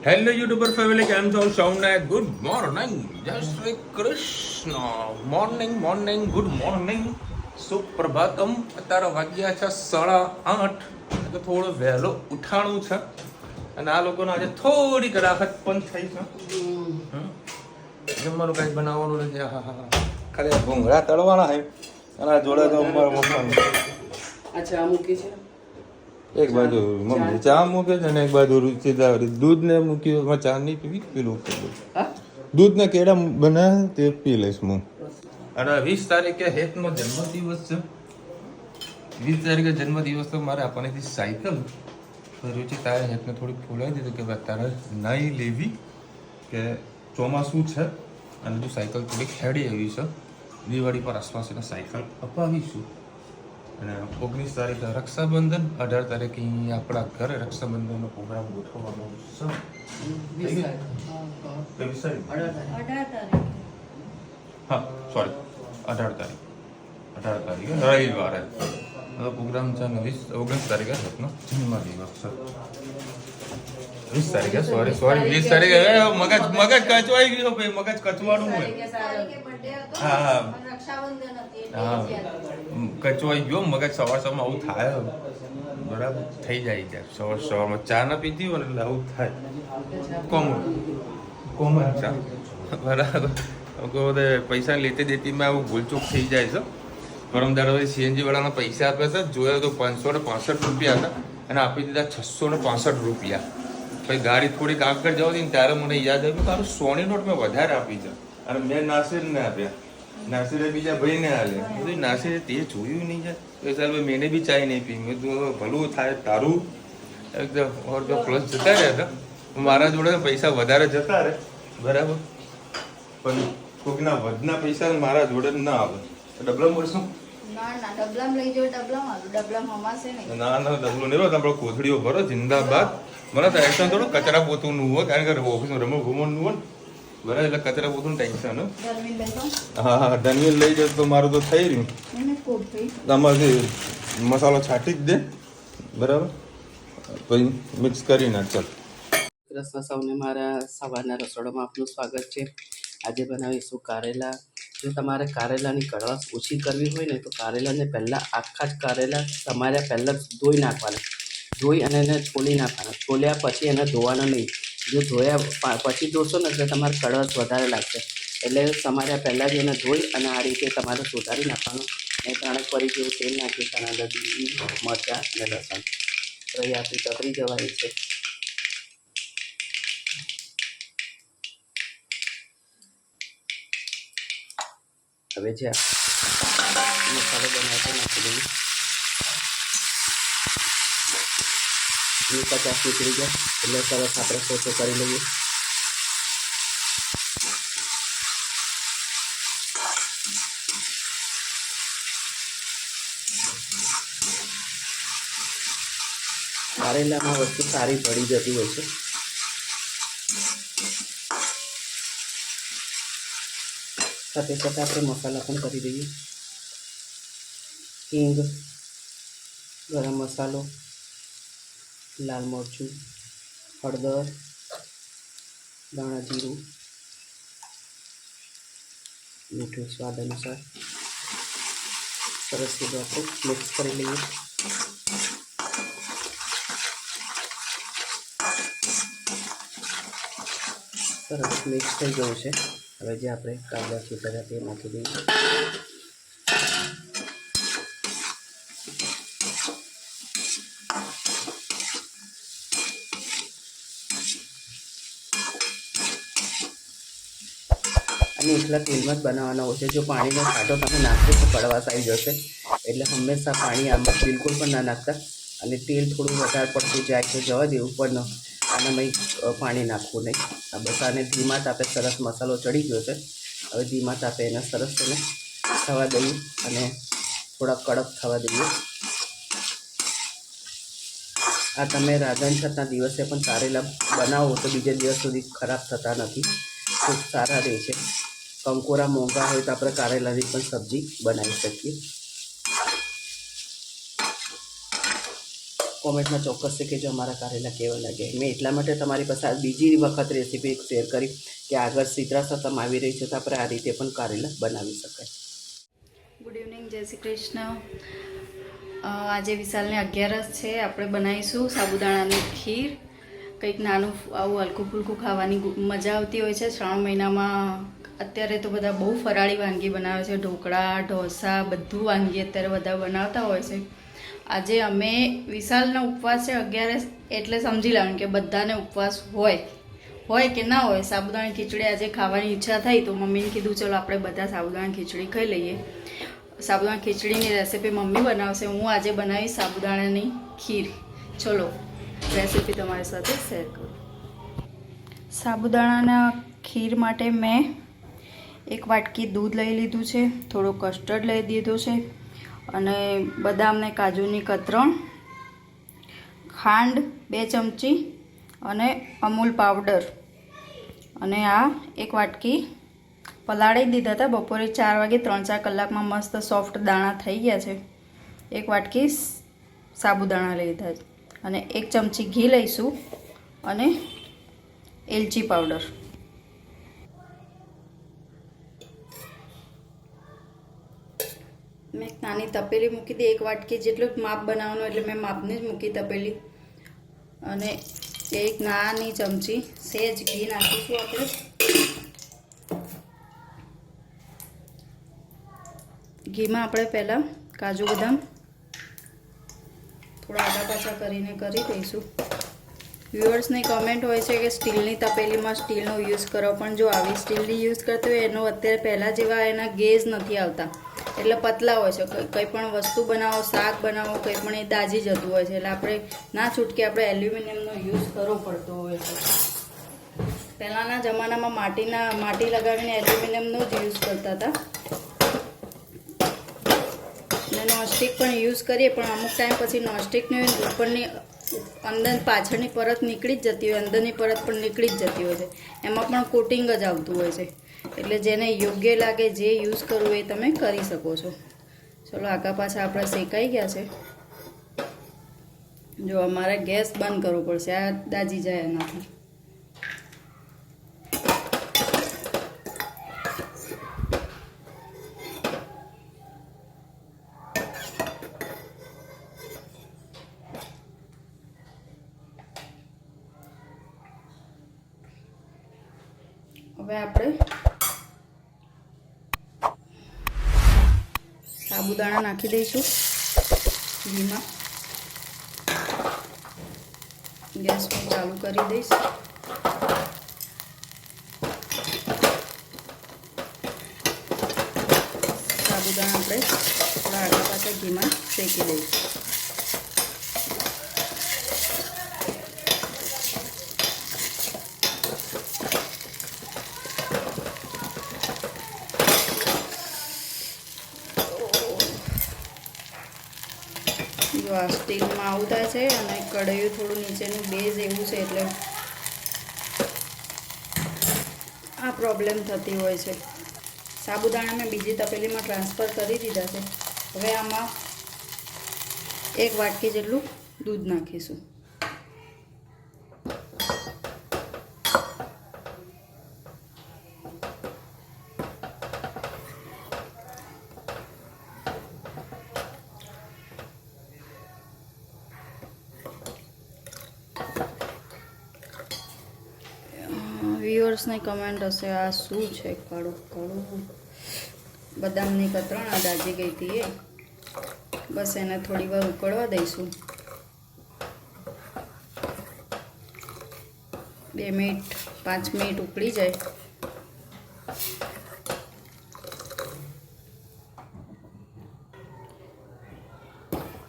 Hello YouTuber family, કેમ છો? સૌને ગુડ મોર્નિંગ, જય Shri Krishna. Morning morning, good morning, સુપ્રભાતમ. અત્યારે વાગ્યા છે 8:30, એટલે થોડું વહેલો ઉઠાણું છે. અને આ લોકોને આજે થોડીક રાહત પણ થઈ છે. જમવાનું કંઈક બનાવવાનું નથી. હા હા હા, ખાલી ભૂંગળા તળવાના છે અને આ જોડે તો અમારે મૂકવાનું. અચ્છા, મૂકી છે. એક બાજુ મમ્મી ચા મૂકે છે ને એક બાજુ રુચિતા દૂધ ને મૂક્યું. ચા નહીં પીવી, પેલું દૂધ ને કેળા બનાવે તે પી લઈશ હું. અને 20 તારીખે હેતનો જન્મદિવસ છે. 20 તારીખે જન્મદિવસ તો મારે આપવાની હતી સાયકલ. રુચિતાએ હેતને થોડીક ફોલાવી દીધું કે ભાઈ તારે નહીં લેવી, કે ચોમાસું છે અને જો સાયકલ થોડીક હેડી આવી છે. દિવાળી પર આસપાસ એને સાયકલ અપાવીશું. અને 19 તારીખે રક્ષાબંધન, 18 તારીખે આપણા ઘરે રક્ષાબંધનનો પ્રોગ્રામ ગોઠવવાનો છે. 20 તારીખ? હા, સોરી, 18 તારીખે રવિવારે પ્રોગ્રામ છે. અને 19 તારીખે રત્નો જન્મદિવસ છે. 20 તારીખે સોરી 20 તારીખે મગજ કચવાઈ ગયો ભાઈ, મગજ કચવાડું હોય. હા કચવાઈ ગયો મગજ. સવારમાં આવું થાય, બરાબર થઈ જાય છે. સવારમાં ચા ના પીધી હોય એટલે આવું થાય. કોમન ચા, બરાબર. પૈસા લેતી દેતીમાં આવું ભૂલચૂક થઈ જાય છે. પરમ દાડો સીએનજી વાળાના પૈસા આપ્યા હતા, જોયા તો 565 રૂપિયા હતા અને આપી દીધા 665 રૂપિયા. પછી ગાડી થોડીક આગળ જવા ને ત્યારે મને યાદ આવ્યું, તારું સોની નોટ મેં વધારે આપી છે અને મેં નાસિરને આપ્યા. નાસિરે બીજા ભાઈને આલ્યા. નાસિરે તે જોયું નહીં જાય તો ચાલ ભાઈ, મેને બી ચાય નહીં પી. મેં તું ભલું થાય તારું એકદમ પ્લસ જતા રહ્યા હતા. મારા જોડે પૈસા વધારે જતા રહે, બરાબર. પણ કોઈકના વધના પૈસા મારા જોડે ના આવે. ડબલામાં બોલશું? ના ના, ડબલું નહીં. આપણો કોથળીઓ ભરો, જિંદાબાદ. મને તો ટેન્શન થોડું કચરા પોતુંનું હોય, કારણ કે ઓફિસમાં રમણ ઘુમણનું હોય ને, બરાબર. એટલે કચરા પોતું ટેન્શન હોય. હા હા, ધનવીર લઈ જાય તો મારું તો થઈ રહ્યું. તમારથી મસાલો છાંટી જ દે, બરાબર. પછી મિક્સ કરી નાખ. ચાલ, સૌને મારા સવારના રસોડામાં આપનું સ્વાગત છે. આજે બનાવીશું કારેલા. જો તમારે કારેલાની કડવાશ ઓછી કરવી હોય ને તો કારેલાને પહેલાં આખા જ કારેલા તમારે પહેલાં ધોઈ નાખવાના. ધોઈ અને એને છોલી નાખવાના. છોલ્યા પછી એને ધોવાના નહીં. જો ધોયા પછી ધોશો ને તો તમારે કડવાશ વધારે લાગશે. એટલે તમારે પહેલાં જ એને ધોઈ અને આ રીતે તમારે સુધારી નાખવાનું. અને 3 પરી જેવું તેલ નાખી તેના અંદર ડુંગળી, મરચાં અને લસણ. તો એ આપણી તતરી જવાની છે. હવે જે મસાલો બનાવતો નાખી દઈએ. 50 નીકળી જાય એટલે સરસ આપણે સોસો કરી લઈએ. કારેલામાં વસ્તુ સારી ભળી જતી હોય છે. સાથે સાથે આપણે મસાલા પણ કરી દઈએ. હિંગ, ગરમ મસાલો, લાલ મરચું, હળદર, ધાણા જીરું, મીઠું સ્વાદ અનુસાર સરસ રીતે આપણે મિક્સ કરી લઈએ. સરસ મિક્સ થઈ ગયું છે. હવે જે આપણે કારેલા છીંટા તે નાખી દઈએ. અને એકલા તેલમાં જ બનાવવાનો હોય છે. જો પાણીનો છાંટો તમે નાખશો તો કડવાશ આવી જશે. એટલે હંમેશા પાણી આમાં બિલકુલ પણ ના નાખતા. અને તેલ થોડું વધારે પડતું જાય તો જવા દેવું, પણ આનામાં પાણી નાખવું નહીં. બસ આને ધીમા તાપે સરસ મસાલો ચડી ગયો છે. હવે ધીમા તાપે એને સરસ એને થવા દઈએ અને થોડા કડક થવા દઈએ. આ તમે રાંધણ છતના દિવસે પણ કારેલા બનાવો તો બીજા દિવસ સુધી ખરાબ થતા નથી, ખૂબ સારા રહે છે. કંકોરા મોંઘા હોય તો આપણે કારેલાની પણ સબ્જી બનાવી શકીએ. કોમેન્ટમાં ચોક્કસથી કહેજો અમારા કારેલા કેવા લાગે. મેં એટલા માટે તમારી પાસે આ બીજી વખત રેસીપી શેર કરી કે આગળ શીતળા સતમ આવી રહી છે તો આપણે આ રીતે પણ કારેલા બનાવી શકાય. ગુડ ઇવનિંગ, જય શ્રી કૃષ્ણ. આજે વિશાલને 11 છે. આપણે બનાવીશું સાબુદાણાની ખીર. કંઈક નાનું આવું હલકું ફૂલકું ખાવાની મજા આવતી હોય છે શ્રાવણ મહિનામાં. અત્યારે તો બધા બહુ ફરાળી વાનગી બનાવે છે, ઢોકળા, ઢોસા, બધું વાનગી અત્યારે બધા બનાવતા હોય છે. આજે અમે વિશાલનો ઉપવાસ છે 11 એટલે સમજી લેવાનું કે બધાને ઉપવાસ હોય કે ના હોય. સાબુદાણાની ખીચડી આજે ખાવાની ઈચ્છા થઈ તો મમ્મીને કીધું ચલો આપણે બધા સાબુદાણા ખીચડી ખાઈ લઈએ. સાબુદાણા ખીચડીની રેસીપી મમ્મી બનાવશે, હું આજે બનાવીશ સાબુદાણાની ખીર. ચલો રેસીપી તમારી સાથે શેર કરું. સાબુદાણાના ખીર માટે મેં 1 વાટકી દૂધ લઈ લીધું છે, થોડો કસ્ટર્ડ લઈ દીધો છે અને બદામ ને કાજુની કતરણ, ખાંડ 2 ચમચી અને અમૂલ પાવડર. અને આ 1 વાટકી પલાળી દીધા હતા બપોરે 4 વાગે, 3-4 કલાકમાં મસ્ત સોફ્ટ દાણા થઈ ગયા છે. 1 વાટકી સાબુદાણા લીધા છે અને 1 ચમચી ઘી લઈશું અને એલચી પાવડર. મેં એક નાની તપેલી મૂકી હતી, 1 વાટકી જેટલું માપ બનાવવાનું એટલે મેં માપની જ મૂકી તપેલી. અને 1 નાની ચમચી સહેજ ઘી નાખીશું આપણે. ઘીમાં આપણે પહેલાં કાજુ બદામ થોડા આડા પાછા કરીને કરી દઈશું. વ્યુઅર્સની કમેન્ટ હોય છે કે સ્ટીલની તપેલીમાં સ્ટીલનો યુઝ કરો, પણ જો આવી સ્ટીલની યુઝ કરતો હોય એનો અત્યારે પહેલાં જેવા એના ગેજ નથી આવતા, એટલે પતલા હોય છે. કંઈ પણ વસ્તુ બનાવો, શાક બનાવો, કંઈ પણ એ દાજી જતું હોય છે, એટલે આપણે ના છૂટકે આપણે એલ્યુમિનિયમનો યુઝ કરવો પડતો હોય છે. પહેલાંના જમાનામાં માટી લગાવીને એલ્યુમિનિયમનો જ યુઝ કરતા હતા. અને નોનસ્ટિક પણ યુઝ કરીએ, પણ અમુક ટાઈમ પછી નોનસ્ટિકની ઉપરની અંદર પાછળની પરત નીકળી જ જતી હોય, અંદરની પરત પણ નીકળી જ જતી હોય છે, એમાં પણ કોટિંગ જ આવતું હોય છે. એટલે જેને યોગ્ય લાગે જે યુઝ કરવું એ તમે કરી શકો છો. ચલો આગા પાછા આપણા શેકાઈ ગયા છે. જો અમારે ગેસ બંધ કરવો પડશે, આ દાજી જાય એનાથી. હવે આપણે સાબુદાણા નાખી દઈશું ઘીમાં. ગેસ હું ચાલુ કરી દઈશ. સાબુદાણા આપણે થોડા આગળ પાછળ ઘીમાં શેકી દઈશું. જો આ સ્ટીલમાં આવું થાય છે અને કઢાઈયું થોડું નીચેનું બેઝ એવું છે એટલે આ પ્રોબ્લેમ થતી હોય છે. સાબુદાણા મેં બીજી તપેલીમાં ટ્રાન્સફર કરી દીધા છે. હવે આમાં 1 વાટકી જેટલું દૂધ નાખીશું. વ્યુઅર્સની કમેન્ટ હશે આ શું છે કાળું કાળું. બદામની કતરણ આ દાજી ગઈ હતી એ. બસ એને થોડી વાર ઉકળવા દઈશું. 2 મિનિટ 5 મિનિટ ઉકળી જાય.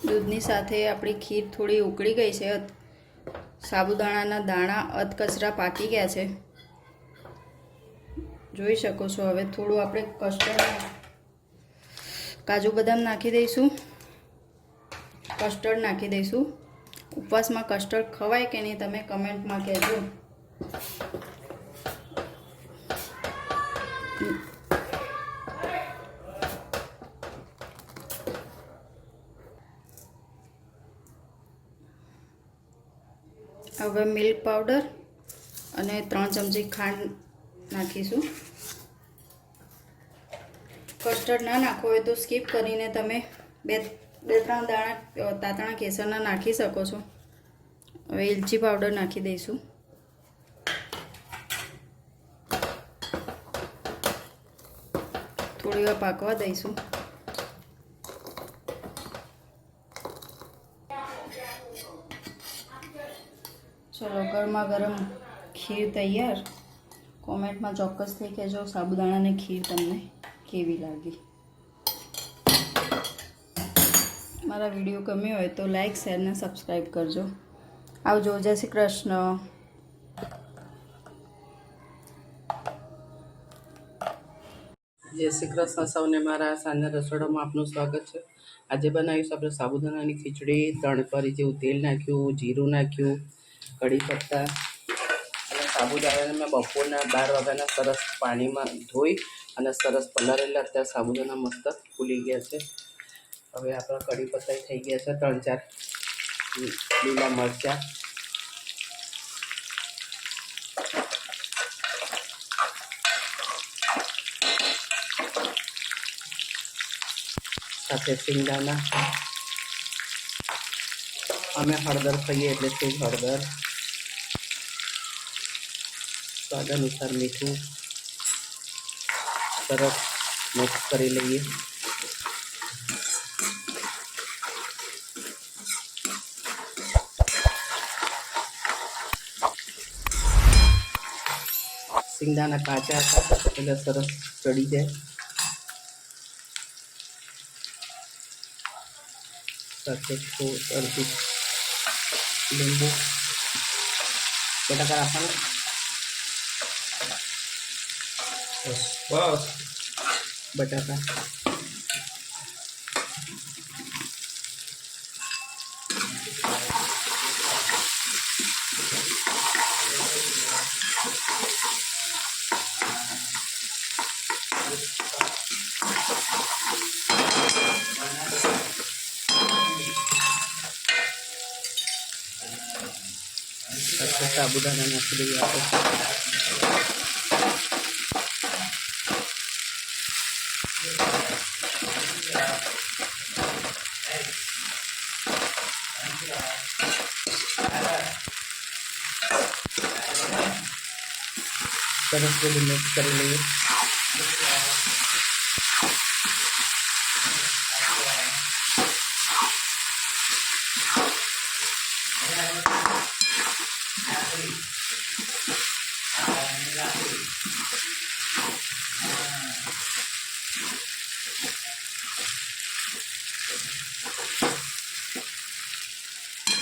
દૂધની સાથે આપણી ખીર થોડી ઉકળી ગઈ છે. સાબુદાણાના દાણા અધકચરા પાકી ગયા છે, જોઈ શકો છો. હવે થોડું આપણે કસ્ટર્ડ કાજુ બદામ નાખી દઈશું, કસ્ટર્ડ નાખી દઈશું. ઉપવાસમાં કસ્ટર્ડ ખવાય કે નહીં તમે કમેન્ટમાં કહેજો. હવે મિલ્ક પાવડર અને 3 ચમચી ખાંડ નાખીશું. કસ્ટર્ડ ના નાખવો હોય તો સ્કીપ કરીને તમે બે ત્રણ દાણા તાતણા કેસરના નાખી શકો છો. હવે એલચી પાવડર નાખી દઈશું. થોડી વાર પાકવા દઈશું. ચલો, ગરમા ગરમ ખીર તૈયાર. કોમેન્ટમાં ચોક્કસથી કહેજો સાબુદાણાની ખીર તમને કેવી લાગી. મારા વિડીયો ગમ્યો હોય તો લાઈક, શેર ને સબસ્ક્રાઈબ કરજો. આવજો. જય શ્રી કૃષ્ણ. જય શ્રી કૃષ્ણ સૌને. મારા સાંજના રસોડામાં આપનું સ્વાગત છે. આજે બનાવીશું આપણે સાબુદાણાની ખીચડી. 3 કરી જેવું તેલ નાખ્યું, જીરું નાખ્યું, કઢી પત્તા અને સાબુદાણાને મેં બપોરના 12 વાગ્યાના સરસ પાણીમાં ધોઈ અને સરસ પલાળેલા. અત્યારે સાબુદાણા મસ્ત ફૂલી ગયા છે. હવે આપણા કઢી પત્તા થઈ ગયા છે. 3-4 લીલા મરચાં, સાથે સિંગદાણા. અમે હળદર ખાઈએ એટલે ખૂબ હળદર, સ્વાદ અનુસાર મીઠું. સરસ મિક્સ કરી લઈએ. સિંગદાણા કાચા હતા એટલે સરસ ચડી જાય. સાથે અડધી લીંબુ, બટાકા રાખવાના. બસ બટાકા સાથે સાબુદાણા નાખી દઈએ આપણે. સરસ બધું મિક્સ કરી લઈએ.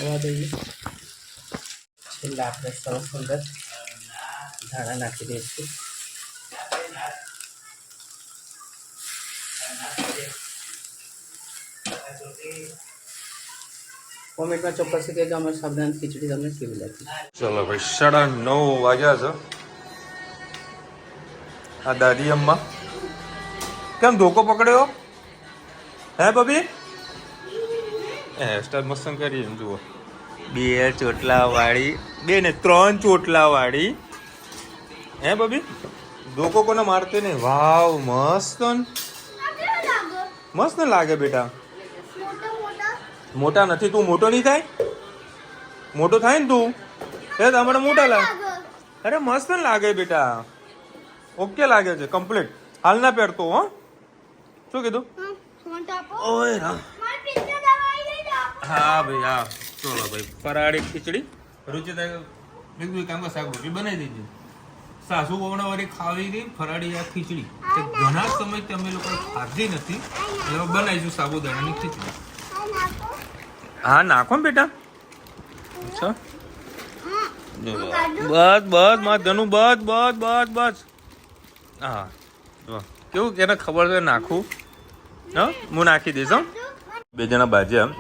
રવા દઈએ. છેલ્લે આપણે સરસ અંદર ધાણા નાખી દઈશું. કોમેન્ટમાં ચોક્કસ કહેજો અમારી સાબુદાણાની ખીચડી તમને કેવી લાગી. ચલો ભાઈ, 9:30 વાગ્યા છે. આ દાદી અમ્મા કેમ ધોકો પકડ્યો હે બબી? હેરસ્ટાઈલ મસ્ત કરી એમ જુઓ. 2 ચોટલા વાળી, 2 ને 3 ચોટલા વાળી. હે બબી? ધોકો કોને મારતે નહીં. વાવ, મસ્ત મસ્ત લાગે બેટા. મોટા નથી. તું મોટો નહીં થાય? મોટો થાય ને તું એ તમારે મોટા લાગે. અરે મસ્ત લાગે બેટા. ઓકે લાગે છે કમ્પ્લીટ. હાલ ના પહેરતો હો. શું કીધું? ઓય રામ. હા ભાઈ, હા. ચલો ભાઈ, ફરાળી ખીચડી રુચિતા બીજું કામ શાક રોટલી બનાવી દીધી. સાસુ વહુના ખાવી હતી ફરાળી આ ખીચડી. ઘણા સમયથી અમે લોકો ખાધી નથી એટલે બનાવીશું સાબુદાણાની ખીચડી. હા નાખો ને બેટા. અચ્છા બસ બસ માં ધનુ બસ બસ બસ બસ. હા કેવું કે ખબર છે નાખું. હા હું નાખી દઈશ. હો 2 જણા બાજ્યા.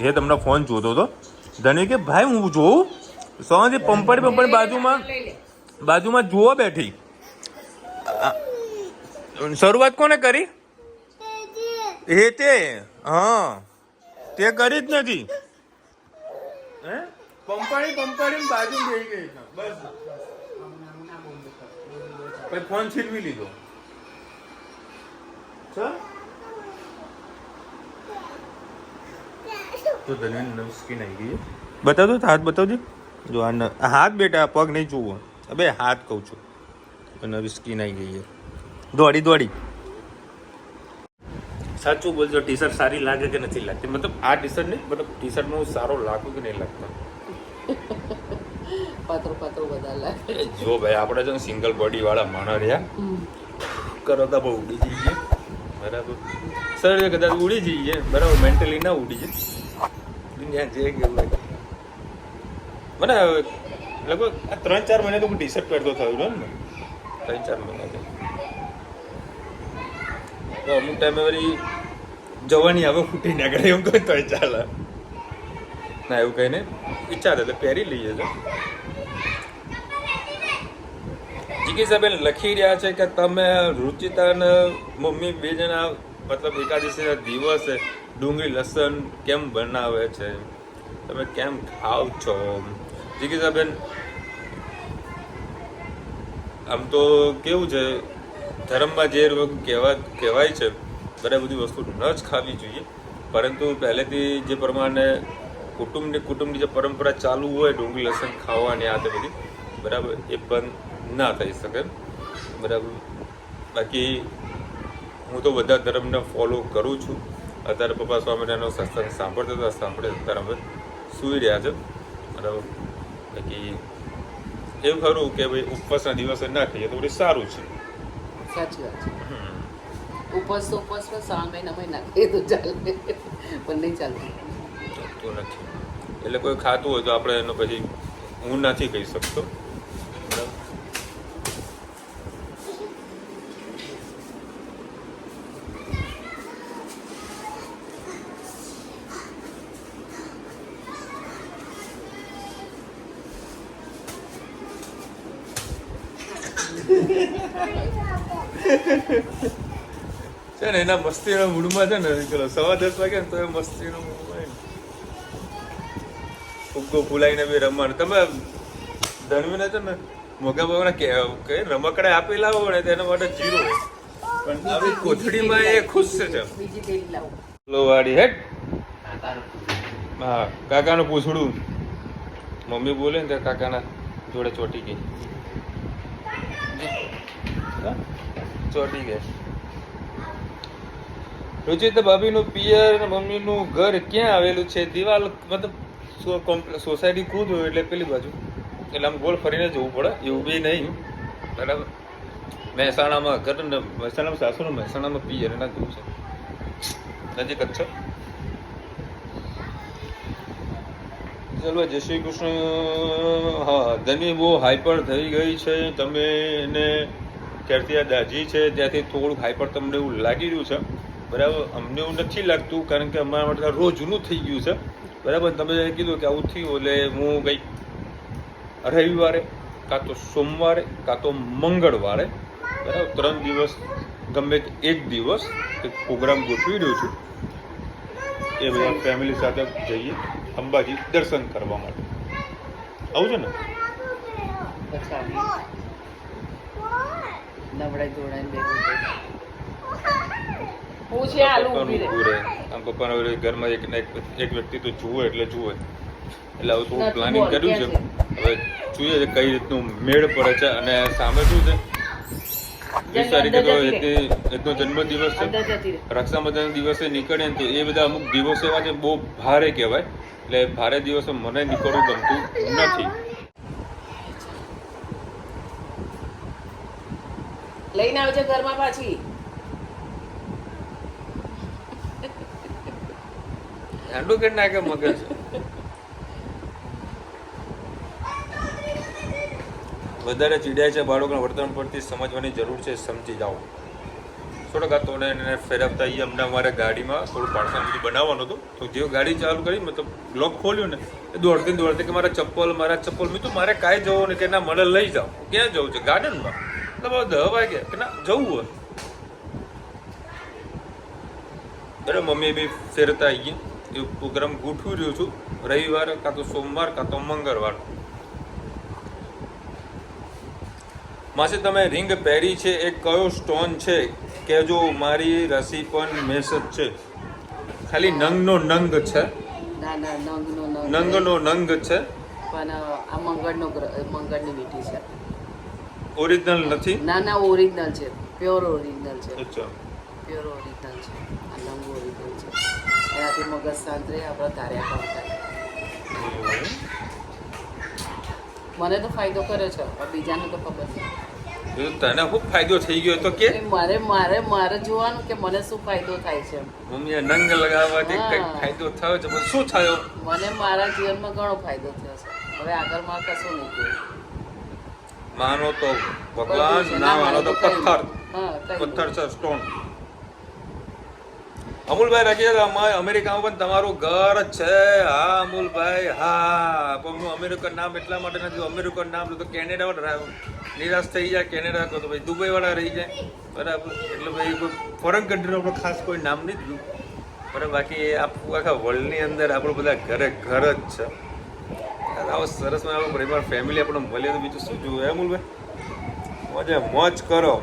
એ તમને ફોન જોતો હતો. ધની કે ભાઈ હું જોઉં સોજી પંપડી બાજુમાં જુઓ બેઠી. શરૂઆત કોને કરી? તે હા તે કરી જ નથી. હે પંપાડી બાજુ બેસી ગઈ છે. બસ પછી ફોન છીનવી લીધો. તો ધનવીન નવી સ્કીન આવી ગઈ. બતાવજો હાથ બતાવજો. જો આ હાથ બેટા પગ નહીં જોવો. અબે હાથ કહું છું. નવી સ્કીન આવી ગઈ છે. દોડી સાચું બોલજો, ટી શર્ટ સારી લાગે કે નથી લાગતી? મતલબ આ ટી શર્ટ નહીં, મતલબ ટી શર્ટમાં હું સારો લાગું કે નહીં લાગતો? પાતળું બધા લાગે. જો ભાઈ આપણે છે સિંગલ બોડી વાળા માણસ રહ્યા કરો તો બહુ ઉડી જઈએ. બરાબર સર કદાચ ઉડી જઈએ, બરાબર મેન્ટલી ના ઉડી જાય. દુનિયા જે કેવું મને લગભગ 3-4 મહિના તો હું ટી શર્ટ પહેરતો થયો ને 3-4 મહિના તો અમુક ટાઈમે વળી જવાની હવે ફૂટી ના કરે એમ કહે તો ચાલે ના, એવું કહીને ઈચ્છા એટલે પહેરી લઈએ છે. જિગીસાબેન લખી રહ્યા છે કે તમે રુચિતા અને મમ્મી 2 જણા મતલબ એકાદશીના દિવસે ડુંગળી લસણ કેમ બનાવે છે, તમે કેમ ખાવ છો? જિગીસાબેન આમ તો કેવું છે, ધર્મમાં જે કહેવાય છે બરાબર બધી વસ્તુ ન જ ખાવી જોઈએ, પરંતુ પહેલેથી જે પ્રમાણે કુટુંબની જે પરંપરા ચાલુ હોય ડુંગળી લસણ ખાવાની આ તે બધી બરાબર એ બંધ ના થઈ શકે બરાબર. બાકી હું તો બધા ધર્મને ફોલો કરું છું. અત્યારે પપ્પા સ્વામિનારાયણનો સત્સંગ સાંભળે અત્યારે અમે સૂઈ રહ્યા છે બરાબર. બાકી એવું ખરું કે ભાઈ ઉપવાસના દિવસે ના ખાઈએ તો બધું સારું છે. સાચી વાત છે. ઉપવાસ પર 3 મહિના ખાઈએ તો ચાલે, પણ નહીં ચાલતું નથી. એટલે કોઈ ખાતું હોય તો આપણે એનો પછી હું નથી કહી શકતો બરાબર. છે ને એના મસ્તીના મૂડમાં છે ને ચલો 10:15 વાગે ને તો એ મસ્તીનો મૂડ હોય ને ફુગ્ગો ફૂલાઈને બી રમવાનું. તમે ધનવીને છે ને મોગા બાબાના કે રમકડા આપેલા હોય ને તેના માટે 0 પણ આવી કોથળીમાં એ ખુશ છે. બીજી તેલી લાવો લો વાડી હેડ. હા કાકાનું પૂછડું મમ્મી બોલે ને ત્યાં કાકાના જોડે ચોટી ગઈ. ચોટી ગઈ. રુચિતા ભાભીનું પિયર અને મમ્મીનું ઘર ક્યાં આવેલું છે? દિવાલ મતલબ સોસાયટી ખુદ હોય એટલે પેલી બાજુ, એટલે આમ ગોળ ફરીને જવું પડે, એવું બી નહીં બરાબર. મહેસાણામાં ઘર ને મહેસાણામાં સાસુનું, મહેસાણામાં પિયર એના જવું છે, નજીક જ છે. ચલો જય શ્રી કૃષ્ણ. હા ધની બહુ હાઈપર થઈ ગઈ છે, તમે એને ક્યારથી આ દાજી છે ત્યાંથી થોડુંક હાઈપર તમને એવું લાગી રહ્યું છે બરાબર. અમને એવું નથી લાગતું કારણ કે અમારા માટે રોજનું થઈ ગયું છે બરાબર. તમે કીધું કે આવું થયું એટલે હું કંઈક રવિવારે કાં તો સોમવારે કાં તો મંગળવારે બરાબર 3 દિવસ ગમે એક દિવસ એક પ્રોગ્રામ ગોઠવી રહ્યો છું. એ બધા ફેમિલી સાથે જઈએ અંબાજી દર્શન કરવા માટે. આવું છે ને નવડાઈ ધોડાઈને હું છે આલુ ઊભી રહે. આમ પપ્પાના ઘરમાં એક વ્યક્તિ તો જુએ એટલે જુએ એટલે હવે થોડું પ્લાનિંગ કર્યું છે. હવે જોઈએ કઈ રીતનું મેળ પડે છે. અને સામે શું છે 20 તારીખે તો એકનો જન્મદિવસ છે, રક્ષાબંધન દિવસે નીકળે ને તો એ બધા અમુક દિવસો એવા છે બહુ ભારે કહેવાય, એટલે ભારે દિવસે મને નીકળવું ગમતું નથી. લઈને આવજો ઘરમાં પાછી. ઠંડુ કરી નાખે મગજ. વધારે ચીડ્યા છે બાળકોના વર્તન પરથી સમજવાની જરૂર છે, સમજી જાઓ. થોડોક આ તોડે એને ફેરવતા એ અમને અમારે ગાડીમાં થોડું પાર્સલ બધું બનાવવાનું હતું. તો જે ગાડી ચાલુ કરી મતલબ બ્લોક ખોલ્યું ને એ દોડતી કે મારા ચપ્પલ મેં તો મારે કાંઈ જવું ને કે ના મને લઈ જાઓ. ક્યાં જવું છે? ગાર્ડનમાં. એટલે 10 વાગ્યા કે ના જવું હોય બરાબર. મમ્મી બી ફેરતા આવી ગયા એ પ્રોગ્રામ ગોઠવી રહ્યો છું, રવિવારે કાં તો સોમવાર કાં તો મંગળવાર. માસી તમે રિંગ પહેરી છે એ કયો સ્ટોન છે કે જો મારી રાશિ પણ મેષ જ છે. ખાલી નંગનો નંગ છે, ના ના નંગનો નંગનો નંગ છે, પણ આ મંગળની વીંટી છે. ઓરિજિનલ નથી. ના ના ઓરિજિનલ છે, પ્યોર ઓરિજિનલ છે, અચ્છા, પ્યોર ઓરિજિનલ છે. આ નંગ ઓરિજિનલ છે. એનાથી મગજ શાંત રહે, આપણા ધાર્યા કામ થાય. મને તો ફાયદો કર્યો છે, પણ બીજાને તો ખબર નહીં. તને ખૂબ ફાયદો થઈ ગયો તો કે મારે જોવાનું કે મને શું ફાયદો થાય છે. મમ્મીએ નંગ લગાવવાથી કંઈક ફાયદો થયો છે, પણ શું થયો? મને મારા જીવનમાં ઘણો ફાયદો થયો છે. હવે આગળ મારે કશું નહીં થયું. માનો તો ભગવાન, ના માનો તો પથ્થર. હા, પથ્થર છે, સ્ટોન. અમૂલભાઈ રાખીએ અમેરિકામાં પણ તમારું ઘર જ છે. હા અમૂલભાઈ, હા. પણ હું અમેરિકન નામ એટલા માટે નથી, અમેરિકન નામ તો કેનેડા વાળા નિરાશ થઈ જાય. કેનેડા કહો તો ભાઈ દુબઈ વાળા રહી જાય, બરાબર. એટલે ભાઈ કોઈ ફોરેન કન્ટ્રીનું આપણે ખાસ કોઈ નામ નહીં દીધું, બરાબર. બાકી આખા વર્લ્ડની અંદર આપણું બધા ઘર જ છે. આવો સરસ આપણો પરિવાર ફેમિલી આપણને મળે તો બીજું શું જોવું? અમૂલભાઈ મોજ કરો.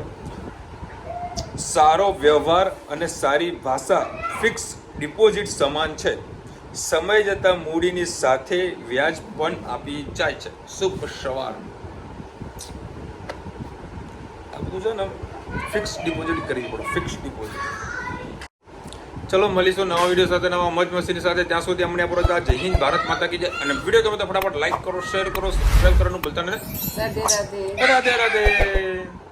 સારો વ્યવહાર અને સારી ભાષા ફિક્સ ડિપોઝિટ સમાન છે. સમય જતાં મૂડીની સાથે વ્યાજ પણ આપી જાય છે. શુભ સવાર. આ બધું છે ને ફિક્સ ડિપોઝિટ કરવી પડે, ફિક્સ ડિપોઝિટ. ચલો મળીશું નવા વિડીયો સાથે, નવા મોજ મસ્તીની સાથે. ત્યાં સુધી અમને આપણો જય હિન્દ, ભારત માતા કી જય. અને વિડીયો ગમે તો ફટાફટ લાઈક કરો, શેર કરો, સબસ્ક્રાઈબ કરવાનું ભૂલતા નહીં. રાધે રાધે. રાધે રાધે.